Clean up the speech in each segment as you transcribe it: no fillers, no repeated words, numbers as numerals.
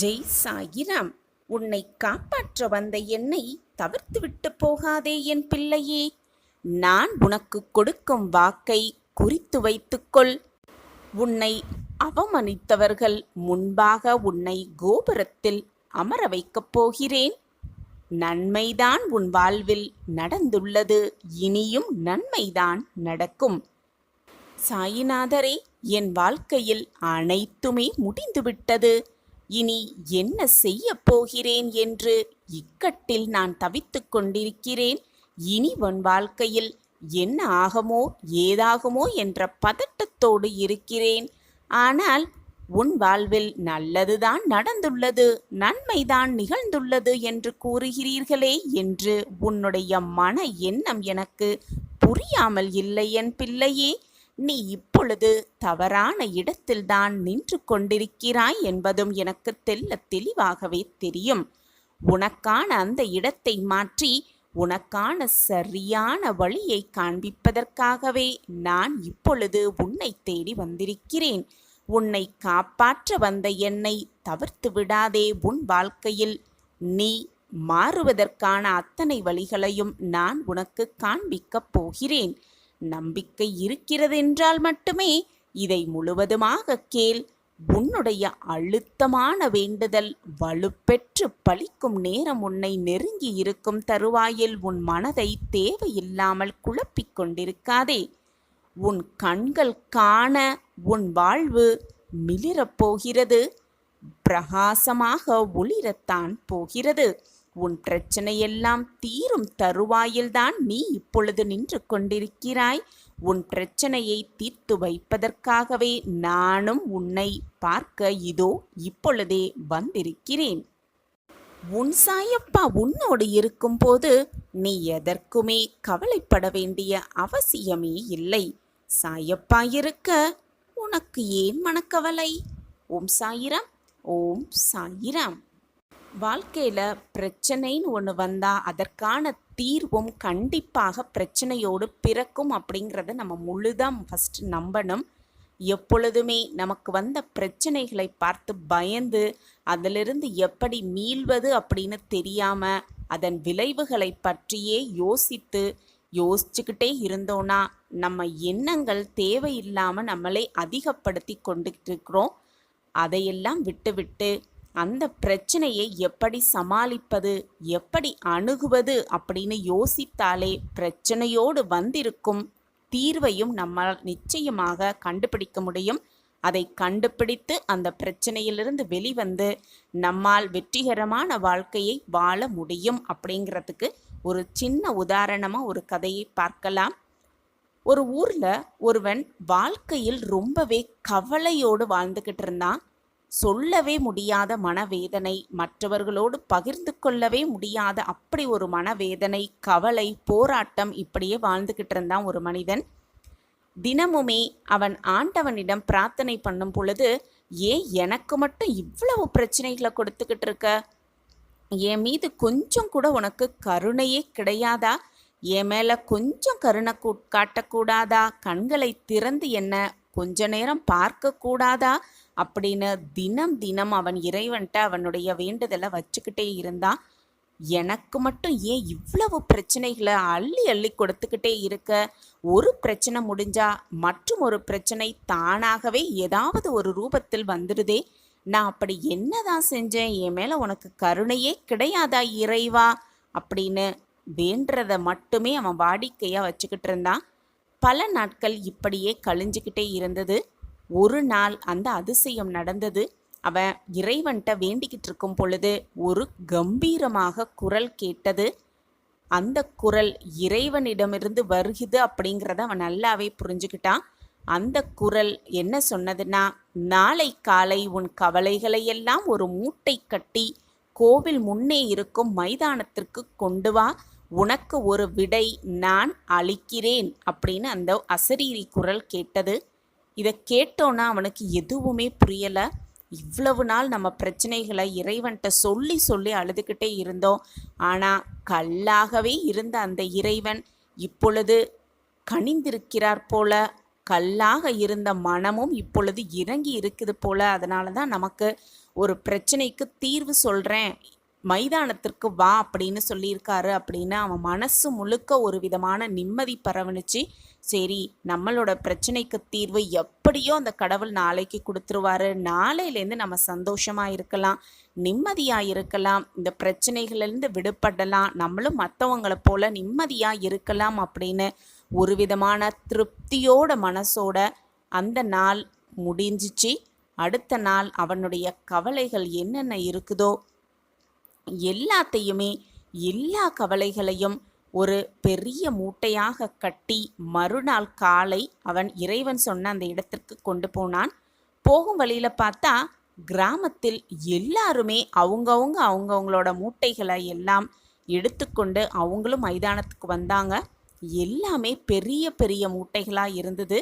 ஜெய் சாயிராம். உன்னை காப்பாற்ற வந்த என்னை தவிர்த்துவிட்டு போகாதே என் பிள்ளையே. நான் உனக்கு கொடுக்கும் வாக்கை குறித்து வைத்துக்கொள். உன்னை அவமதித்தவர்கள் முன்பாக உன்னை கோபுரத்தில் அமர வைக்கப் போகிறேன். நன்மைதான் உன் வாழ்வில் நடந்துள்ளது, இனியும் நன்மைதான் நடக்கும். சாயிநாதரே, என் வாழ்க்கையில் அனைத்துமே முடிந்துவிட்டது. இனி என்ன செய்ய போகிறேன் என்று இக்கட்டில் நான் தவித்துக் கொண்டிருக்கிறேன். இனி உன் வாழ்க்கையில் என்ன ஆகுமோ ஏதாகுமோ என்ற பதட்டத்தோடு இருக்கிறேன். ஆனால் உன் வாழ்வில் நல்லதுதான் நடந்துள்ளது, நன்மைதான் நிகழ்ந்துள்ளது என்று கூறுகிறீர்களே என்று உன்னுடைய மன எண்ணம் எனக்கு புரியாமல் இல்லை என் பிள்ளையே. நீ இப்பொழுது தவறான இடத்தில்தான் நின்று கொண்டிருக்கிறாய் என்பதும் எனக்கு தெளிவாகவே தெரியும். உனக்கான அந்த இடத்தை மாற்றி உனக்கான சரியான வழியை காண்பிப்பதற்காகவே நான் இப்பொழுது உன்னை தேடி வந்திருக்கிறேன். உன்னை காப்பாற்ற வந்த என்னை தவிர்த்து விடாதே. உன் வாழ்க்கையில் நீ மாறுவதற்கான அத்தனை வழிகளையும் நான் உனக்கு காண்பிக்கப் போகிறேன். நம்பிக்கை இருக்கிறதென்றால் மட்டுமே இதை முழுவதுமாக கேள். உன்னுடைய அழுத்தமான வேண்டுதல் வலுப்பெற்று பலிக்கும் நேரம் உன்னை நெருங்கி இருக்கும் தருவாயில் உன் மனதை தேவையில்லாமல் குழப்பிக் கொண்டிருக்காதே. உன் கண்கள் காண உன் வாழ்வு மிளிரப் போகிறது, பிரகாசமாக ஒளிரத்தான் போகிறது. உன் பிரச்சனையெல்லாம் தீரும் தருவாயில்தான் நீ இப்பொழுது நின்று கொண்டிருக்கிறாய். உன் பிரச்சனையை தீர்த்து வைப்பதற்காகவே நானும் உன்னை பார்க்க இதோ இப்பொழுதே வந்திருக்கிறேன். உன் சாயப்பா உன்னோடு இருக்கும்போது நீ எதற்குமே கவலைப்பட வேண்டிய அவசியமே இல்லை. சாயப்பா இருக்க உனக்கு ஏன் மனக்கவலை? ஓம் சாயிராம், ஓம் சாயிராம். வாழ்க்கையில் பிரச்சனைன்னு ஒன்று வந்தால் அதற்கான தீர்வும் கண்டிப்பாக பிரச்சனையோடு பிறக்கும் அப்படிங்கிறத நம்ம முழுதாக ஃபஸ்ட்டு நம்பணும். எப்பொழுதுமே நமக்கு வந்த பிரச்சனைகளை பார்த்து பயந்து அதிலிருந்து எப்படி மீள்வது அப்படின்னு தெரியாமல் அதன் விளைவுகளை பற்றியே யோசிச்சுக்கிட்டே இருந்தோன்னா நம்ம எண்ணங்கள் தேவையில்லாமல் நம்மளை அதிகப்படுத்தி கொண்டுட்டு இருக்கிறோம். அதையெல்லாம் விட்டுவிட்டு அந்த பிரச்சனையை எப்படி சமாளிப்பது, எப்படி அணுகுவது அப்படின்னு யோசித்தாலே பிரச்சனையோடு வந்திருக்கும் தீர்வையும் நம்மால் நிச்சயமாக கண்டுபிடிக்க முடியும். அதை கண்டுபிடித்து அந்த பிரச்சனையிலிருந்து வெளிவந்து நம்மால் வெற்றிகரமான வாழ்க்கையை வாழ முடியும். அப்படிங்கிறதுக்கு ஒரு சின்ன உதாரணமாக ஒரு கதையை பார்க்கலாம். ஒரு ஊரில் ஒருவன் வாழ்க்கையில் ரொம்பவே கவலையோடு வாழ்ந்துக்கிட்டு இருந்தான். சொல்லவே முடியாத மனவேதனை, மற்றவர்களோடு பகிர்ந்து கொள்ளவே முடியாத அப்படி ஒரு மனவேதனை, கவலை, போராட்டம், இப்படியே வாழ்ந்துக்கிட்டு இருந்தான் ஒரு மனிதன். தினமுமே அவன் ஆண்டவனிடம் பிரார்த்தனை பண்ணும் பொழுது, ஏன் எனக்கு மட்டும் இவ்வளவு பிரச்சனைகளை கொடுத்துக்கிட்டு இருக்க? என் மீது கொஞ்சம் கூட உனக்கு கருணையே கிடையாதா? என் மேலே கொஞ்சம் கருணை காட்டக்கூடாதா? கண்களை திறந்து என்ன கொஞ்ச நேரம் பார்க்கக்கூடாதா அப்படின்னு தினம் அவன் இறைவன்ட்ட அவனுடைய வேண்டுதலை வச்சுக்கிட்டே இருந்தான். எனக்கு மட்டும் ஏன் இவ்வளவு பிரச்சனைகளை அள்ளி கொடுத்துக்கிட்டே இருக்க? ஒரு பிரச்சனை முடிஞ்சா மற்றும் ஒரு பிரச்சனை தானாகவே ஏதாவது ஒரு ரூபத்தில் வந்துடுதே. நான் அப்படி என்னதான் செஞ்சேன்? என் மேலே உனக்கு கருணையே கிடையாதா இறைவா அப்படின்னு வேண்டதை மட்டுமே அவன் வாடிக்கையாக வச்சுக்கிட்டு இருந்தான். பல நாட்கள் இப்படியே கழிஞ்சிக்கிட்டே இருந்தது. ஒரு நாள் அந்த அதிசயம் நடந்தது. அவன் இறைவன்கிட்ட வேண்டிக்கிட்டு இருக்கும் பொழுது ஒரு கம்பீரமாக குரல் கேட்டது. அந்த குரல் இறைவனிடமிருந்து வருகிறது அப்படிங்கிறத அவன் நல்லாவே புரிஞ்சுக்கிட்டான். அந்த குரல் என்ன சொன்னதுன்னா, நாளை காலை உன் கவலைகளையெல்லாம் ஒரு மூட்டை கட்டி கோவில் முன்னே இருக்கும் மைதானத்திற்கு கொண்டு வா, உனக்கு ஒரு விடை நான் அளிக்கிறேன் அப்படின்னு அந்த அசரீரி குரல் கேட்டது. இதை கேட்டோன்னா அவனுக்கு எதுவுமே புரியலை. இவ்வளவு நாள் நம்ம பிரச்சனைகளை இறைவன்கிட்ட சொல்லி அழுதுகிட்டே இருந்தோம். ஆனால் கல்லாகவே இருந்த அந்த இறைவன் இப்பொழுது கனிந்திருக்கிறார் போல, கல்லாக இருந்த மனமும் இப்பொழுது இறங்கி இருக்குது போல. அதனால தான் நமக்கு ஒரு பிரச்சனைக்கு தீர்வு சொல்கிறேன், மைதானத்திற்கு வா அப்படின்னு சொல்லியிருக்காரு அப்படின்னு அவன் மனசு முழுக்க ஒரு விதமான நிம்மதி பரவணுச்சு. சரி, நம்மளோட பிரச்சனைக்கு தீர்வு எப்படியோ அந்த கடவுள் நாளைக்கு கொடுத்துருவாரு, நாளையிலேருந்து நம்ம சந்தோஷமாக இருக்கலாம், நிம்மதியாக இருக்கலாம், இந்த பிரச்சனைகள்லேருந்து விடுபடலாம், நம்மளும் மற்றவங்களை போல நிம்மதியாக இருக்கலாம் அப்படின்னு ஒரு விதமான திருப்தியோட மனசோட அந்த நாள் முடிஞ்சிச்சு. அடுத்த நாள் அவனுடைய கவலைகள் என்னென்ன இருக்குதோ எல்லாத்தையுமே, எல்லா கவலைகளையும் ஒரு பெரிய மூட்டையாக கட்டி மறுநாள் காலை அவன் இறைவன் சொன்ன அந்த இடத்திற்கு கொண்டு போனான். போகும் வழியில் பார்த்தா கிராமத்தில் எல்லாருமே அவங்கவுங்களோட மூட்டைகளை எல்லாம் எடுத்துக்கொண்டு அவங்களும் மைதானத்துக்கு வந்தாங்க. எல்லாமே பெரிய பெரிய மூட்டைகளாக இருந்தது.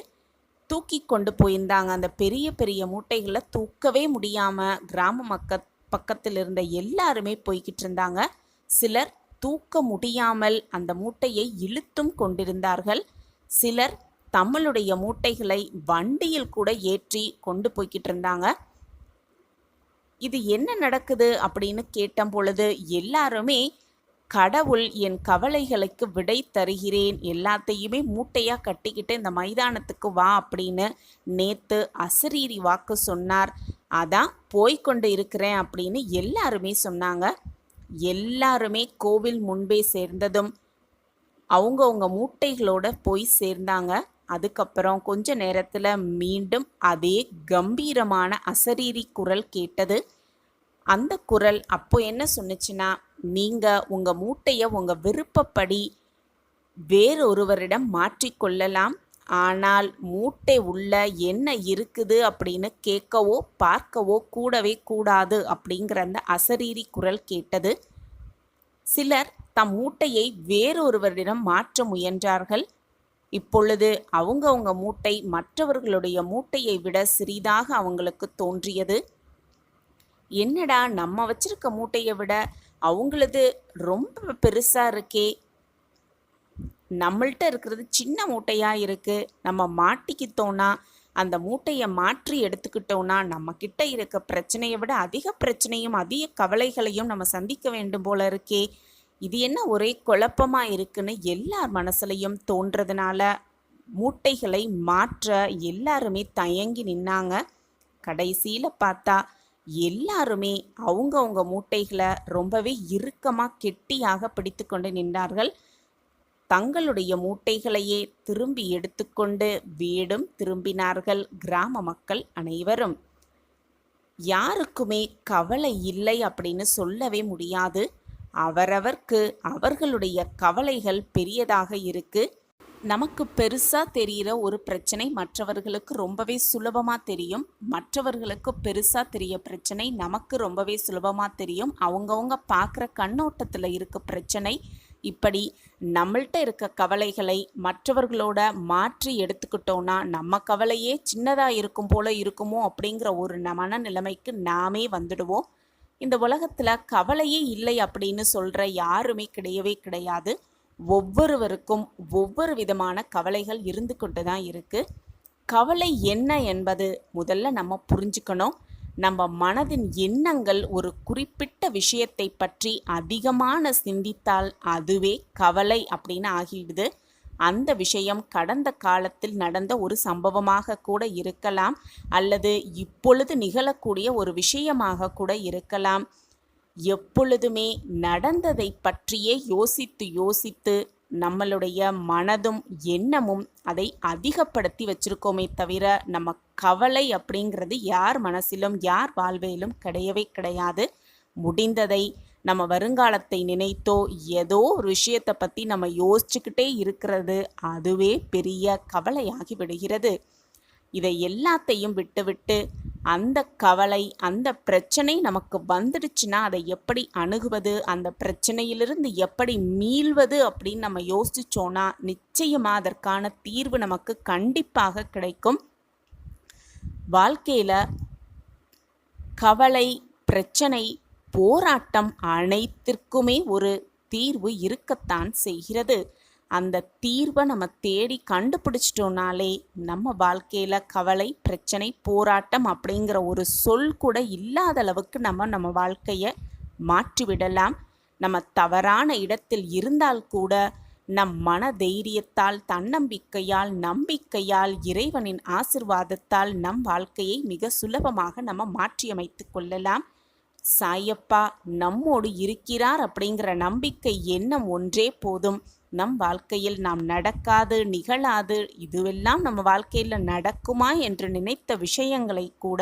தூக்கி கொண்டு போயிருந்தாங்க. அந்த பெரிய பெரிய மூட்டைகளை தூக்கவே முடியாமல் கிராம பக்கத்தில் இருந்த எல்லாருமே போய்கிட்டு இருந்தாங்க. சிலர் தூக்க முடியாமல் அந்த மூட்டையை இழுத்தும் கொண்டிருந்தார்கள். சிலர் தம்முடைய மூட்டைகளை வண்டியில் கூட ஏற்றி கொண்டு போய்கிட்டு இருந்தாங்க. இது என்ன நடக்குது அப்படின்னு கேட்ட பொழுது எல்லாருமே, கடவுள் என் கவலைகளுக்கு விடை தருகிறேன், எல்லாத்தையுமே மூட்டையாக கட்டிக்கிட்டு இந்த மைதானத்துக்கு வா அப்படின்னு நேற்று அசரீரி வாக்கு சொன்னார், அதான் போய்கொண்டு இருக்கிறேன் அப்படின்னு எல்லாருமே சொன்னாங்க. எல்லாருமே கோவில் முன்பே சேர்ந்ததும் அவங்கவுங்க மூட்டைகளோட போய் சேர்ந்தாங்க. அதுக்கப்புறம் கொஞ்ச நேரத்தில் மீண்டும் அதே கம்பீரமான அசரீரி குரல் கேட்டது. அந்த குரல் அப்போ என்ன சொன்னுச்சுன்னா, நீங்கள் உங்கள் மூட்டையை உங்கள் விருப்பப்படி வேறொருவரிடம் மாற்றிக்கொள்ளலாம், ஆனால் மூட்டை உள்ள என்ன இருக்குது அப்படின்னு கேட்கவோ பார்க்கவோ கூடவே கூடாது அப்படிங்கிற அந்த அசரீரி குரல் கேட்டது. சிலர் தம் மூட்டையை வேறொருவரிடம் மாற்ற முயன்றார்கள். இப்பொழுது அவங்கவுங்க மூட்டை மற்றவர்களுடைய மூட்டையை விட சிறிதாக அவங்களுக்கு தோன்றியது. என்னடா, நம்ம வச்சிருக்க மூட்டையை விட அவங்களது ரொம்ப பெருசாக இருக்கே, நம்மள்கிட்ட இருக்கிறது சின்ன மூட்டையாக இருக்குது, நம்ம மாட்டிக்கிட்டோன்னா அந்த மூட்டையை மாற்றி எடுத்துக்கிட்டோன்னா நம்மக்கிட்ட இருக்க பிரச்சனையை விட அதிக பிரச்சனையும் அதிக கவலைகளையும் நம்ம சந்திக்க வேண்டும் போல இருக்கே, இது என்ன ஒரே குழப்பமாக இருக்குன்னு எல்லார் மனசுலையும் தோன்றதுனால மூட்டைகளை மாற்ற எல்லாருமே தயங்கி நின்னாங்க. கடைசியில் பார்த்தா எல்லாருமே அவங்கவுங்க மூட்டைகளை ரொம்பவே இறுக்கமாக கெட்டியாக பிடித்து கொண்டு நின்றார்கள். தங்களுடைய மூட்டைகளையே திரும்பி எடுத்துக்கொண்டு வீடும் திரும்பினார்கள் கிராம மக்கள் அனைவரும். யாருக்குமே கவலை இல்லை அப்படின்னு சொல்லவே முடியாது. அவரவர்க்கு அவர்களுடைய கவலைகள் பெரியதாக இருக்கு. நமக்கு பெருசாக தெரிகிற ஒரு பிரச்சனை மற்றவர்களுக்கு ரொம்பவே சுலபமாக தெரியும், மற்றவர்களுக்கு பெருசாக தெரிய பிரச்சனை நமக்கு ரொம்பவே சுலபமாக தெரியும். அவங்கவுங்க பார்க்குற கண்ணோட்டத்தில் இருக்க பிரச்சனை. இப்படி நம்மள்கிட்ட இருக்க கவலைகளை மற்றவர்களோட மாற்றி எடுத்துக்கிட்டோன்னா நம்ம கவலையே சின்னதாக இருக்கும் போல இருக்குமோ அப்படிங்கிற ஒரு மனநிலைமைக்கு நாமே வந்துடுவோம். இந்த உலகத்தில் கவலையே இல்லை அப்படின்னு சொல்கிற யாருமே கிடையவே கிடையாது. ஒவ்வொருவருக்கும் ஒவ்வொரு விதமான கவலைகள் இருந்து கொண்டு தான் இருக்குது. கவலை என்ன என்பது முதல்ல நம்ம புரிஞ்சுக்கணும். நம்ம மனதின் எண்ணங்கள் ஒரு குறிப்பிட்ட விஷயத்தை பற்றி அதிகமான சிந்தித்தால் அதுவே கவலை அப்படின்னு ஆகிடுது. அந்த விஷயம் கடந்த காலத்தில் நடந்த ஒரு சம்பவமாக கூட இருக்கலாம், அல்லது இப்பொழுது நிகழக்கூடிய ஒரு விஷயமாக கூட இருக்கலாம். எப்பொழுதுமே நடந்ததை பற்றியே யோசித்து யோசித்து நம்மளுடைய மனதும் எண்ணமும் அதை அதிகப்படுத்தி வச்சிருக்கோமே தவிர நம்ம கவலை அப்படிங்கிறது யார் மனசிலும் யார் வாழ்விலும் கிடையவே கிடையாது. முடிந்ததை நம்ம வருங்காலத்தை நினைத்தோ ஏதோ ஒரு விஷயத்தை பற்றி நம்ம யோசிச்சுக்கிட்டே இருக்கிறது அதுவே பெரிய கவலையாகி விடுகிறது. இதை எல்லாத்தையும் விட்டுவிட்டு அந்த கவலை அந்த பிரச்சனை நமக்கு வந்துடுச்சுன்னா அதை எப்படி அணுகுவது, அந்த பிரச்சனையிலிருந்து எப்படி மீள்வது அப்படின்னு நம்ம யோசிச்சோன்னா நிச்சயமாக அதற்கான தீர்வு நமக்கு கண்டிப்பாக கிடைக்கும். வாழ்க்கையில் கவலை, பிரச்சனை, போராட்டம் அனைத்திற்குமே ஒரு தீர்வு இருக்கத்தான் செய்கிறது. அந்த தீர்வை நம்ம தேடி கண்டுபிடிச்சிட்டோம்னாலே நம்ம வாழ்க்கையில் கவலை, பிரச்சனை, போராட்டம் அப்படிங்கிற ஒரு சொல் கூட இல்லாத அளவுக்கு நம்ம வாழ்க்கையை மாற்றிவிடலாம். நம்ம தவறான இடத்தில் இருந்தால் கூட நம் மன தைரியத்தால், தன்னம்பிக்கையால், நம்பிக்கையால், இறைவனின் ஆசிர்வாதத்தால் நம் வாழ்க்கையை மிக சுலபமாக நம்ம மாற்றியமைத்து கொள்ளலாம். சாயப்பா நம்மோடு இருக்கிறார் அப்படிங்கிற நம்பிக்கை எண்ணம் ஒன்றே போதும். நம் வாழ்க்கையில் நாம் நடக்காது, நிகழாது, இதுவெல்லாம் நம்ம வாழ்க்கையில் நடக்குமா என்று நினைத்த விஷயங்களை கூட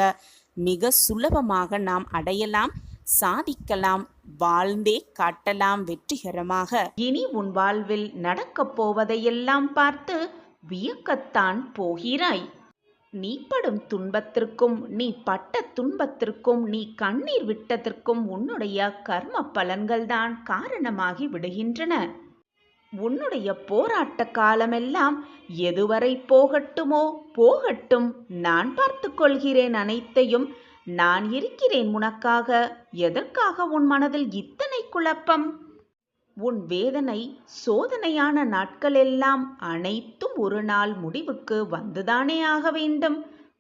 மிக சுலபமாக நாம் அடையலாம், சாதிக்கலாம், வாழ்ந்தே காட்டலாம் வெற்றிகரமாக. இனி உன் வாழ்வில் நடக்கப் போவதையெல்லாம் பார்த்து வியக்கத்தான் போகிறாய். நீ படும் துன்பத்திற்கும், நீ பட்ட துன்பத்திற்கும், நீ கண்ணீர் விட்டதற்கும் உன்னுடைய கர்ம பலன்கள்தான் காரணமாகி விடுகின்றன. உன்னுடைய போராட்ட காலமெல்லாம் எதுவரை போகட்டுமோ போகட்டும், நான் பார்த்து கொள்கிறேன் அனைத்தையும், நான் இருக்கிறேன் உனக்காக. எதற்காக உன் மனதில் இத்தனை குழப்பம்? உன் வேதனை, சோதனையான நாட்களெல்லாம் அனைத்தும் ஒரு நாள் முடிவுக்கு வந்துதானே ஆக வேண்டும்.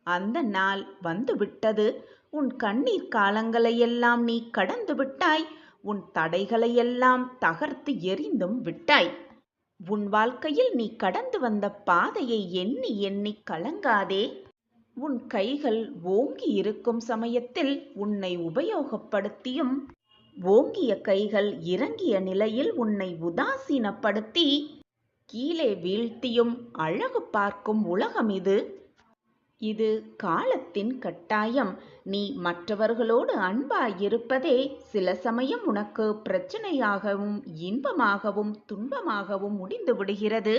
அந்த நாள் வந்துவிட்டது. உன் கண்ணீர் காலங்களையெல்லாம் நீ கடந்து விட்டாய். உன் தடைகளையெல்லாம் தகர்த்து எறிந்தும் விட்டாய். உன் வாழ்க்கையில் நீ கடந்து வந்த பாதையை எண்ணி எண்ணி கலங்காதே. உன் கைகள் ஓங்கி இருக்கும் சமயத்தில் உன்னை உபயோகப்படுத்தியும், ஓங்கிய கைகள் இறங்கிய நிலையில் உன்னை உதாசீனப்படுத்தி கீழே வீழ்த்தியும் அழகு பார்க்கும் உலகம் இது. இது காலத்தின் கட்டாயம். நீ மற்றவர்களோடு அன்பாயிருப்பதே சில சமயம் உனக்கு பிரச்சனையாகவும் இன்பமாகவும் துன்பமாகவும் முடிந்து விடுகிறது.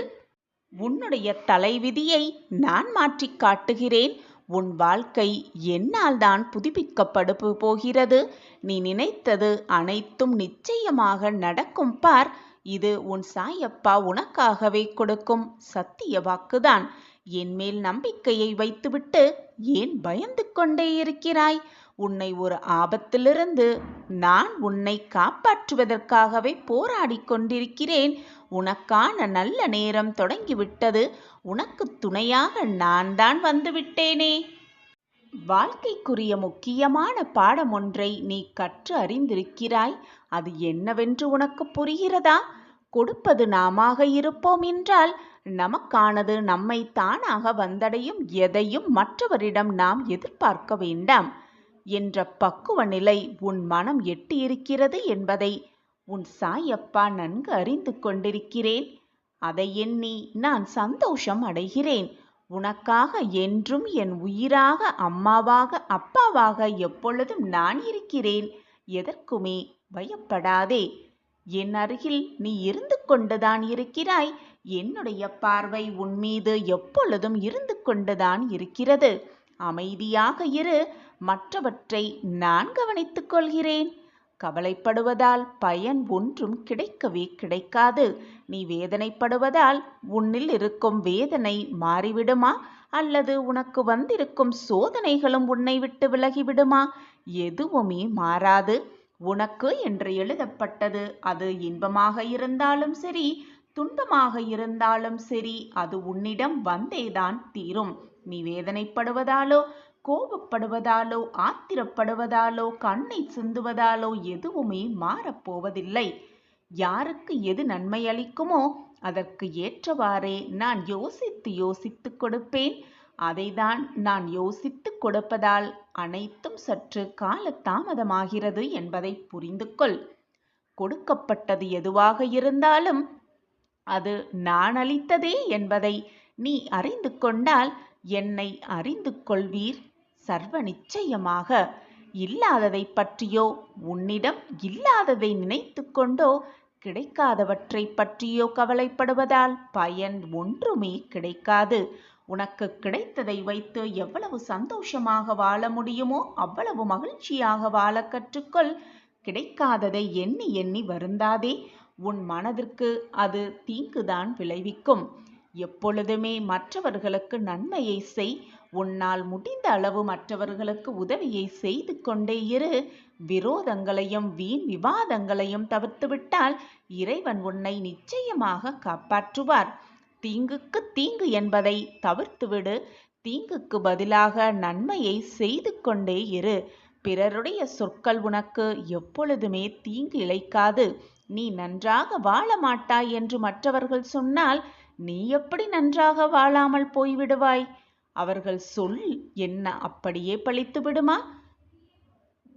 உன்னுடைய தலைவிதியை நான் மாற்றி காட்டுகிறேன். உன் வாழ்க்கை என்னால் தான் புதுப்பிக்கப்படு போகிறது. நீ நினைத்தது அனைத்தும் நிச்சயமாக நடக்கும் பார். இது உன் சாயப்பா உனக்காகவே கொடுக்கும் சத்திய வாக்குதான். என் மேல் நம்பிக்கையை வைத்துவிட்டு ஏன் பயந்து கொண்டே இருக்கிறாய்? உன்னை ஒரு ஆபத்திலிருந்து நான் உன்னை காப்பாற்றுவதற்காகவே போராடி கொண்டிருக்கிறேன். உனக்கான நல்ல நேரம் தொடங்கிவிட்டது. உனக்கு துணையாக நான் தான் வந்துவிட்டேனே. வாழ்க்கைக்குரிய முக்கியமான பாடம் ஒன்றை நீ கற்று அறிந்திருக்கிறாய். அது என்னவென்று உனக்கு புரிகிறதா? கொடுப்பது நாமாக இருப்போம் என்றால் நமக்கானது நம்மை தானாக வந்தடையும். எதையும் மற்றவரிடம் நாம் எதிர்பார்க்க வேண்டாம் என்ற பக்குவ நிலை உன் மனம் எட்டியிருக்கிறது என்பதை உன் சாயப்பா நன்கு அறிந்து கொண்டிருக்கிறேன். அதை எண்ணி நான் சந்தோஷம் அடைகிறேன். உனக்காக என்றும் என் உயிராக, அம்மாவாக, அப்பாவாக எப்பொழுதும் நான் இருக்கிறேன். எதற்குமே பயப்படாதே. என் அருகில் நீ இருந்து கொண்டுதான் இருக்கிறாய். என்னுடைய பார்வை உன் மீது எப்பொழுதும் இருந்து கொண்டுதான் இருக்கிறது. அமைதியாக இரு. மற்றவற்றை நான் கவனித்துக் கொள்கிறேன். கவலைப்படுவதால் பயன் ஒன்றும் கிடைக்கவே கிடைக்காது. நீ வேதனைப்படுவதால் உன்னில் இருக்கும் வேதனை மாறிவிடுமா? அல்லது உனக்கு வந்திருக்கும் சோதனைகளும் உன்னை விட்டு விலகிவிடுமா? எதுவுமே மாறாது. உனக்கு என்று எழுதப்பட்டது அது இன்பமாக இருந்தாலும் சரி, துன்பமாக இருந்தாலும் சரி, அது உன்னிடம் வந்தேதான் தீரும். நீ வேதனைப்படுவதாலோ, கோபப்படுவதாலோ, ஆத்திரப்படுவதாலோ, கண்ணை சிந்துவதாலோ எதுவுமே மாறப்போவதில்லை. யாருக்கு எது நன்மை அளிக்குமோ அதற்கு ஏற்றவாறே நான் யோசித்து யோசித்து கொடுப்பேன். அதைதான் நான் யோசித்து கொடுப்பதால் அனைத்தும் சற்று கால தாமதமாகிறது என்பதை புரிந்து கொள். கொடுக்கப்பட்டது எதுவாக இருந்தாலும் அது நான் அளித்ததே என்பதை நீ அறிந்து கொண்டால் என்னை அறிந்து கொள்வீர் சர்வ நிச்சயமாக. இல்லாததை பற்றியோ, உன்னிடம் இல்லாததை நினைத்து கொண்டோ, கிடைக்காதவற்றை பற்றியோ கவலைப்படுவதால் பயன் ஒன்றுமே கிடைக்காது. உனக்கு கிடைத்ததை வைத்து எவ்வளவு சந்தோஷமாக வாழ முடியுமோ அவ்வளவு மகிழ்ச்சியாக வாழ கற்றுக்கொள். கிடைக்காததை எண்ணி எண்ணி வருந்தாதே. உன் மனதிற்கு அது தீங்குதான் விளைவிக்கும். எப்பொழுதுமே மற்றவர்களுக்கு நன்மையை செய். உன்னால் முடிந்த அளவு மற்றவர்களுக்கு உதவியை செய்து கொண்டே இரு. விரோதங்களையும் வீண் விவாதங்களையும் தவிர்த்துவிட்டால் இறைவன் உன்னை நிச்சயமாக காப்பாற்றுவார். தீங்குக்கு தீங்கு என்பதை தவிர்த்துவிடு. தீங்குக்கு பதிலாக நன்மையை செய்து கொண்டே இரு. பிறருடைய சொற்கள் உனக்கு எப்பொழுதுமே தீங்கு இழைக்காது. நீ நன்றாக வாழ மாட்டாய் என்று மற்றவர்கள் சொன்னால் நீ எப்படி நன்றாக வாழாமல் போய்விடுவாய்? அவர்கள் சொல் என்ன அப்படியே பழித்து விடுமா?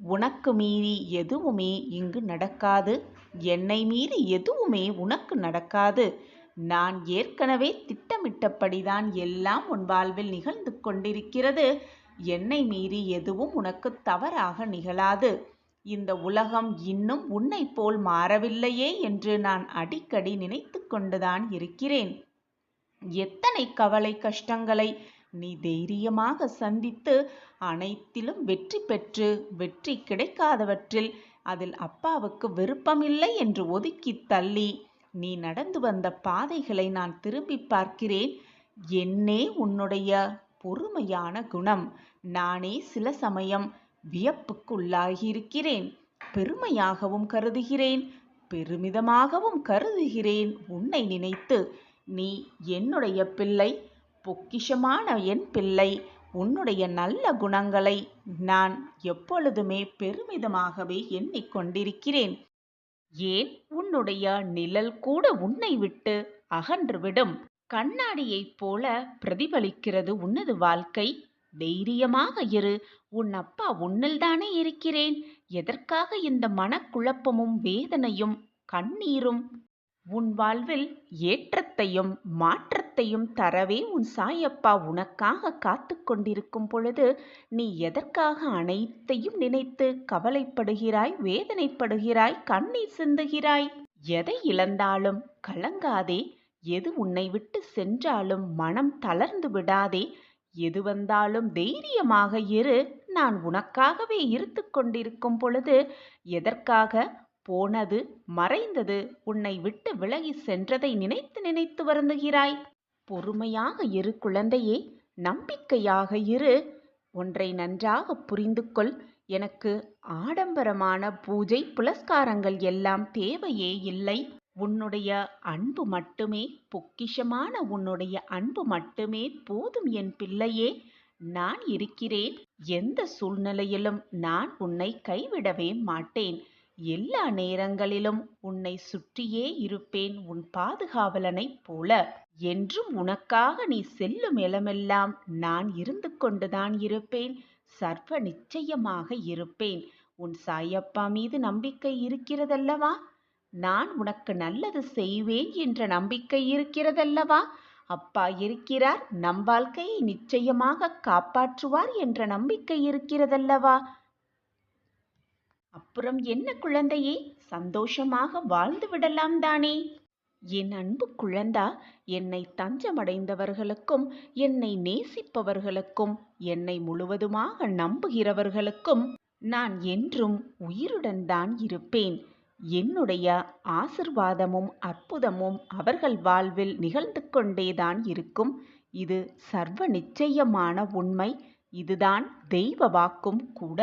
உனக்கு மீறி எதுவுமே இங்கு நடக்காது. என்னை மீறி எதுவுமே உனக்கு நடக்காது. நான் ஏற்கனவே திட்டமிட்டபடிதான் எல்லாம் உன் வாழ்வில் நிகழ்ந்து கொண்டிருக்கிறது. என்னை மீறி எதுவும் உனக்கு தவறாக நிகழாது. இந்த உலகம் இன்னும் உன்னை போல் மாறவில்லையே என்று நான் அடிக்கடி நினைத்து கொண்டுதான் இருக்கிறேன். எத்தனை கவலை கஷ்டங்களை நீ தைரியமாக சந்தித்து அனைத்திலும் வெற்றி பெற்று வெற்றி கிடைக்காதவற்றில் அதில் அப்பாவுக்கு விருப்பமில்லை என்று ஒதுக்கி தள்ளி நீ நடந்து வந்த பாதைகளை நான் திரும்பி பார்க்கிறேன். என்னே உன்னுடைய பொறுமையான குணம். நானே சில சமயம் வியப்புக்குள்ளாகியிருக்கிறேன். பெருமையாகவும் கருதுகிறேன், பெருமிதமாகவும் கருதுகிறேன் உன்னை நினைத்து. நீ என்னுடைய பிள்ளை, பொக்கிஷமான என் பிள்ளை. உன்னுடைய நல்ல குணங்களை நான் எப்பொழுதுமே பெருமிதமாகவே எண்ணிக்கொண்டிருக்கிறேன். ஏன் உன்னுடைய நிழல் கூட உன்னை விட்டு அகன்றுவிடும். கண்ணாடியைப் போல பிரதிபலிக்கிறது உனது வாழ்க்கை. தைரியமாக இரு. உன் அப்பா உன்னில்தானே இருக்கிறேன். எதற்காக இந்த மனக்குழப்பமும் வேதனையும் கண்ணீரும்? உன் வாழ்வில் ஏற்றத்தையும் மாற்றத்தையும் தரவே உன் சாயப்பா உனக்காக காத்து கொண்டிருக்கும் பொழுது நீ எதற்காக அனைத்தையும் நினைத்து கவலைப்படுகிறாய், வேதனைப்படுகிறாய், கண்ணீர் சிந்துகிறாய்? எதை இழந்தாலும் கலங்காதே. எது உன்னை விட்டு சென்றாலும் மனம் தளர்ந்து விடாதே. எது வந்தாலும் தைரியமாக இரு. நான் உனக்காகவே இருந்து கொண்டிருக்கும் பொழுது எதற்காக போனது மறைந்தது உன்னை விட்டு விலகி சென்றதை நினைத்து நினைத்து வருந்துகிறாய்? பொறுமையாக இரு குழந்தையே, நம்பிக்கையாக இரு. ஒன்றை நன்றாக புரிந்து கொள். எனக்கு ஆடம்பரமான பூஜை புலஸ்காரங்கள் எல்லாம் தேவையே இல்லை. உன்னுடைய அன்பு மட்டுமே, பொக்கிஷமான உன்னுடைய அன்பு மட்டுமே போதும் என் பிள்ளையே. நான் இருக்கிறேன். எந்த சூழ்நிலையிலும் நான் உன்னை கைவிடவே மாட்டேன். எல்லா நேரங்களிலும் உன்னை சுற்றியே இருப்பேன், உன் பாதுகாவலனைப் போல. என்றும் உனக்காக நீ செல்லும் இடமெல்லாம் நான் இருந்து கொண்டுதான் இருப்பேன். சர்வ நிச்சயமாக இருப்பேன். உன் சாயப்பா மீது நம்பிக்கை இருக்கிறதல்லவா? நான் உனக்கு நல்லது செய்வேன் என்ற நம்பிக்கை இருக்கிறதல்லவா? அப்பா இருக்கிறார், நம் வாழ்க்கையை நிச்சயமாக காப்பாற்றுவார் என்ற நம்பிக்கை இருக்கிறதல்லவா? அப்புறம் என்ன குழந்தையே, சந்தோஷமாக வாழ்ந்து விடலாம் தானே? என் அன்பு குழந்தா, என்னை தஞ்சமடைந்தவர்களுக்கும் என்னை நேசிப்பவர்களுக்கும் என்னை முழுவதுமாக நம்புகிறவர்களுக்கும் நான் என்றும் உயிருடன் தான் இருப்பேன். என்னுடைய ஆசிர்வாதமும் அற்புதமும் அவர்கள் வாழ்வில் நிகழ்ந்து கொண்டேதான் இருக்கும். இது சர்வ நிச்சயமான உண்மை. இதுதான் தெய்வ வாக்கும் கூட.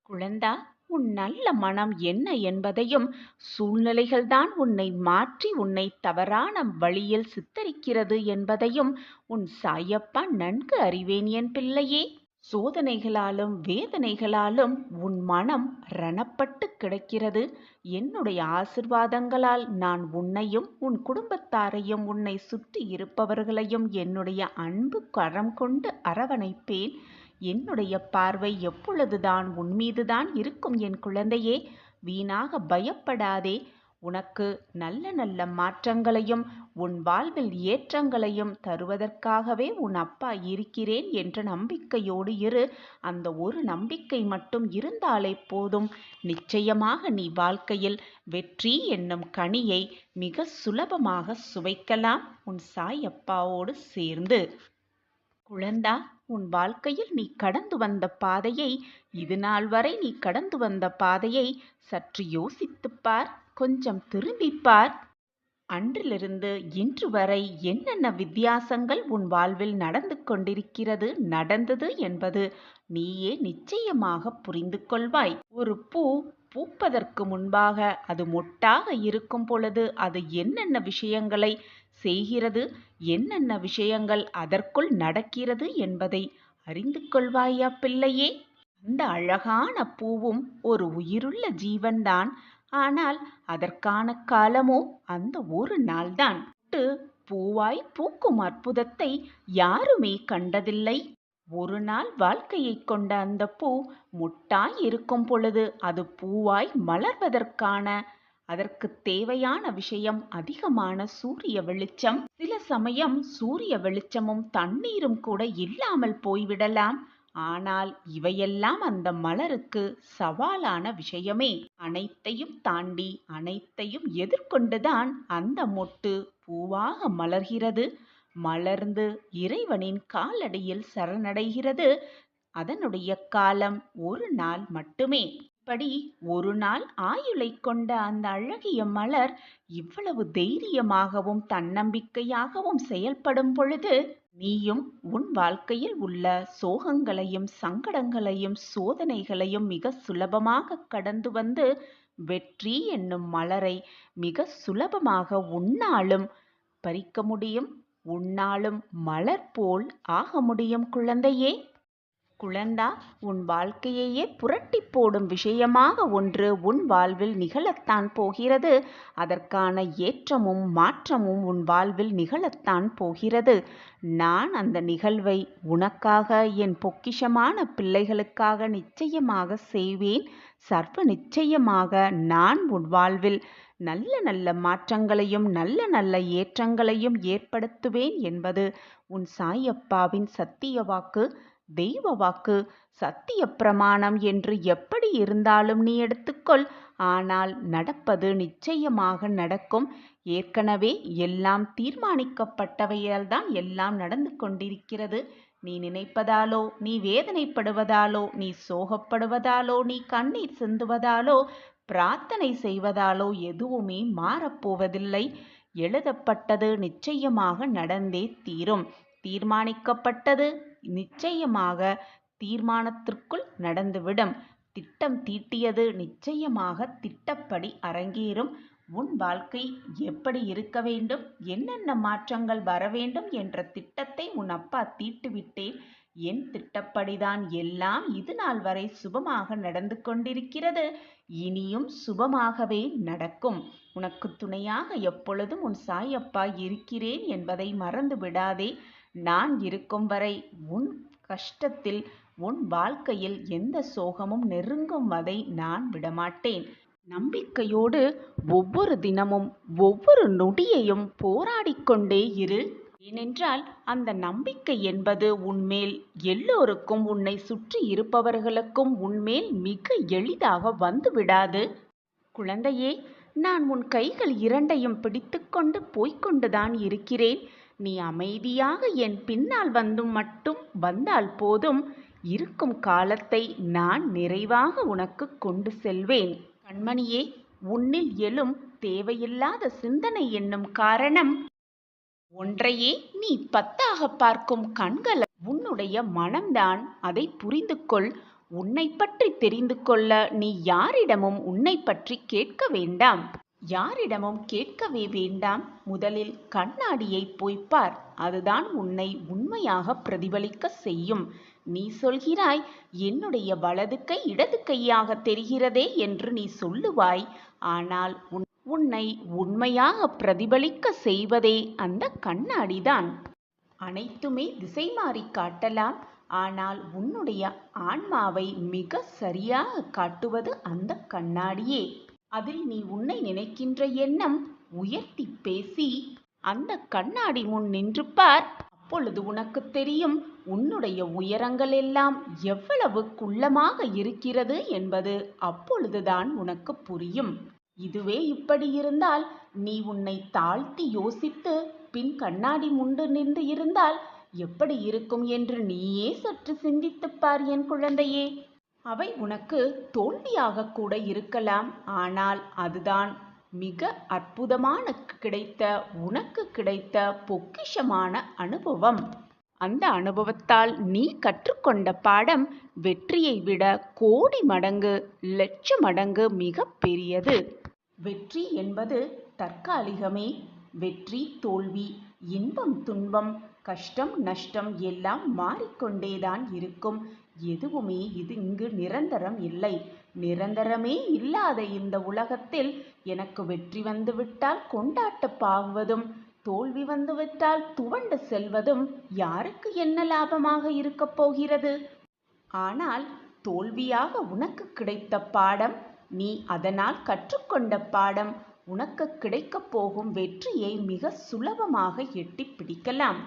குழந்தா, உன் நல்ல மனம் என்ன என்பதையும் சூழ்நிலைகள்தான் உன்னை மாற்றி உன்னை தவறான வழியில் சித்தரிக்கிறது என்பதையும் உன் சாயப்பா நன்கு அறிவேன் என் பிள்ளையே. சோதனைகளாலும் வேதனைகளாலும் உன் மனம் ரணப்பட்டு கிடக்கிறது. என்னுடைய ஆசிர்வாதங்களால் நான் உன்னையும் உன் குடும்பத்தாரையும் உன்னை சுற்றி இருப்பவர்களையும் என்னுடைய அன்பு கரம் கொண்டு அரவணைப்பேன். என்னுடைய பார்வை எப்பொழுதுதான் உன்மீதுதான் இருக்கும் என் குழந்தையே. வீணாக பயப்படாதே. உனக்கு நல்ல நல்ல மாற்றங்களையும் உன் வாழ்வில் ஏற்றங்களையும் தருவதற்காகவே உன் அப்பா இருக்கிறேன் என்ற நம்பிக்கையோடு இரு. அந்த ஒரு நம்பிக்கை மட்டும் இருந்தாலே போதும். நிச்சயமாக நீ வாழ்க்கையில் வெற்றி என்னும் கனியை மிக சுலபமாக சுவைக்கலாம் உன் சாயப்பாவோடு சேர்ந்து. குழந்தா, உன் வாழ்க்கையில் நீ கடந்து வந்த பாதையை, இது நாள் வரை நீ கடந்து வந்த பாதையை சற்று யோசித்துப் பார். கொஞ்சம் திரும்பிப்பார். அன்றிலிருந்து இன்று வரை என்னென்ன வித்தியாசங்கள் உன் வாழ்வில் நடந்து கொண்டிருக்கிறது நடந்தது என்பது நீயே நிச்சயமாக புரிந்து கொள்வாய். ஒரு பூ பூப்பதற்கு முன்பாக அது மொட்டாக இருக்கும் பொழுது அது என்னென்ன விஷயங்களை செய்கிறது, என்னென்ன விஷயங்கள் அதற்குள் நடக்கிறது என்பதை அறிந்து கொள்வாயா பிள்ளையே? அந்த அழகான பூவும் ஒரு உயிருள்ள ஜீவன்தான். ஆனால் அதற்கான காலமோ அந்த ஒரு நாள்தான். மொட்டு பூவாய் பூக்கும் அற்புதத்தை யாருமே கண்டதில்லை. ஒரு நாள் வாழ்க்கையைக் கொண்ட அந்த பூ மொட்டாய் இருக்கும் பொழுது அது பூவாய் மலர்வதற்கான அதற்கு தேவையான விஷயம் அதிகமான சூரிய வெளிச்சம். சில சமயம் சூரிய வெளிச்சமும் தண்ணீரும் கூட இல்லாமல் போய்விடலாம். ஆனால் இவையெல்லாம் அந்த மலருக்கு சவாலான விஷயமே. அனைத்தையும் தாண்டி அனைத்தையும் எதிர்கொண்டுதான் அந்த மொட்டு பூவாக மலர்கிறது. மலர்ந்து இறைவனின் காலடியில் சரணடைகிறது. அதனுடைய காலம் ஒரு நாள் மட்டுமே. இப்படி ஒரு நாள் ஆயுளை கொண்ட அந்த அழகிய மலர் இவ்வளவு தைரியமாகவும் தன்னம்பிக்கையாகவும் செயல்படும் பொழுது நீயும் உன் வாழ்க்கையில் உள்ள சோகங்களையும் சங்கடங்களையும் சோதனைகளையும் மிக சுலபமாக கடந்து வந்து வெற்றி என்னும் மலரை மிக சுலபமாக உன்னாலும் பறிக்க முடியும். உன்னாலும் மலர் போல் ஆக முடியும் குழந்தையே. குழந்தா, உன் வாழ்க்கையையே புரட்டி போடும் விஷயமாக ஒன்று உன் வாழ்வில் நிகழத்தான் போகிறது. அதற்கான ஏற்றமும் மாற்றமும் உன் வாழ்வில் நிகழத்தான் போகிறது. நான் அந்த நிகழ்வை உனக்காக, என் பொக்கிஷமான பிள்ளைகளுக்காக நிச்சயமாக செய்வேன். சர்வ நிச்சயமாக நான் உன் வாழ்வில் நல்ல நல்ல மாற்றங்களையும் நல்ல நல்ல ஏற்றங்களையும் ஏற்படுத்துவேன் என்பது உன் சாயப்பாவின் சத்திய வாக்கு, தெய்வ வாக்கு, சத்திய பிரமாணம் என்று எப்படி இருந்தாலும் நீ எடுத்துக்கொள். ஆனால் நடப்பது நிச்சயமாக நடக்கும். ஏற்கனவே எல்லாம் தீர்மானிக்கப்பட்டவையால்தான் எல்லாம் நடந்து கொண்டிருக்கிறது. நீ நினைப்பதாலோ, நீ வேதனைப்படுவதாலோ, நீ சோகப்படுவதாலோ, நீ கண்ணீர் சிந்துவதாலோ, பிரார்த்தனை செய்வதாலோ எதுவுமே மாறப்போவதில்லை. எழுதப்பட்டது நிச்சயமாக நடந்தே தீரும். தீர்மானிக்கப்பட்டது நிச்சயமாக தீர்மானத்திற்குள் நடந்துவிடும். திட்டம் தீட்டியது நிச்சயமாக திட்டப்படி அரங்கேறும். உன் வாழ்க்கை எப்படி இருக்க வேண்டும், என்னென்ன மாற்றங்கள் வர வேண்டும் என்ற திட்டத்தை உன் அப்பா தீட்டுவிட்டேன். என் திட்டப்படிதான் எல்லாம் இது நாள் வரை சுபமாக நடந்து கொண்டிருக்கிறது. இனியும் சுபமாகவே நடக்கும். உனக்கு துணையாக எப்பொழுதும் உன் சாயப்பா இருக்கிறேன் என்பதை மறந்து விடாதே. நான் இருக்கும் வரை உன் கஷ்டத்தில், உன் வாழ்க்கையில் எந்த சோகமும் நெருங்கும் வரை நான் விடமாட்டேன். நம்பிக்கையோடு ஒவ்வொரு தினமும் ஒவ்வொரு நொடியையும் போராடிக்கொண்டே இரு. ஏனென்றால் அந்த நம்பிக்கை என்பது உன்மேல் எல்லோருக்கும், உன்னை சுற்றி இருப்பவர்களுக்கும் உன்மேல் மிக எளிதாக வந்து விடாது. குழந்தையே, நான் உன் கைகள் இரண்டையும் பிடித்துக்கொண்டு போய்கொண்டுதான் இருக்கிறேன். நீ அமைதியாக என் பின்னால் வந்தால் போதும். இருக்கும் காலத்தை நான் நிறைவாக உனக்கு கொண்டு செல்வேன். கண்மணியே, உன்னில் எழும் தேவையில்லாத சிந்தனை என்னும் காரணம் ஒன்றையே நீ 10ஆக பார்க்கும் கண்கள். உன்னுடைய மனம்தான். அதை புரிந்து கொள். உன்னை பற்றி தெரிந்து கொள்ள நீ யாரிடமும் உன்னை பற்றி கேட்க வேண்டாம். யாரிடமும் கேட்கவே வேண்டாம். முதலில் கண்ணாடியை போய்ப்பார். அதுதான் உன்னை உண்மையாக பிரதிபலிக்க செய்யும். நீ சொல்கிறாய், என்னுடைய வலது கை இடது கையாக தெரிகிறதே என்று நீ சொல்லுவாய். ஆனால் உன்னை உண்மையாக பிரதிபலிக்க செய்வதே அந்த கண்ணாடிதான். அனைத்துமே திசை மாறி காட்டலாம். ஆனால் உன்னுடைய ஆன்மாவை மிக சரியாக காட்டுவது அந்த கண்ணாடியே. அதில் நீ உன்னை நினைக்கின்ற எண்ணம் உயர்த்தி பேசி அந்த கண்ணாடி முன் நின்று பார். அப்பொழுது உனக்கு தெரியும் உன்னுடைய உயரங்கள் எல்லாம் எவ்வளவு குள்ளமாக இருக்கிறது என்பது அப்பொழுதுதான் உனக்கு புரியும். இதுவே இப்படி இருந்தால், நீ உன்னை தாழ்த்தி யோசித்து பின் கண்ணாடி முண்டு நின்று இருந்தால் எப்படி இருக்கும் என்று நீயே சற்று சிந்தித்துப் பார் என் குழந்தையே. அவை உனக்கு தோல்வியாக கூட இருக்கலாம். ஆனால் அதுதான் மிக அற்புதமான கிடைத்த உனக்கு கிடைத்த பொக்கிஷமான அனுபவம். அந்த அனுபவத்தால் நீ கற்றுக்கொண்ட பாடம் வெற்றியை விட கோடி மடங்கு, லட்ச மடங்கு மிக பெரியது. வெற்றி என்பது தற்காலிகமே. வெற்றி தோல்வி, இன்பம் துன்பம், கஷ்டம் நஷ்டம் எல்லாம் மாறிக்கொண்டேதான் இருக்கும். எதுவுமே இங்கு நிரந்தரம் இல்லை. நிரந்தரமே இல்லாத இந்த உலகத்தில் எனக்கு வெற்றி வந்துவிட்டால் கொண்டாட்டப்பாகுவதும், தோல்வி வந்துவிட்டால் துவண்டு செல்வதும் யாருக்கு என்ன லாபமாக இருக்கப் போகிறது? ஆனால் தோல்வியாக உனக்கு கிடைத்த பாடம், நீ அதனால் கற்றுக்கொண்ட பாடம், உனக்கு கிடைக்கப் போகும் வெற்றியை மிக சுலபமாக எட்டிப் பிடிக்கலாம்.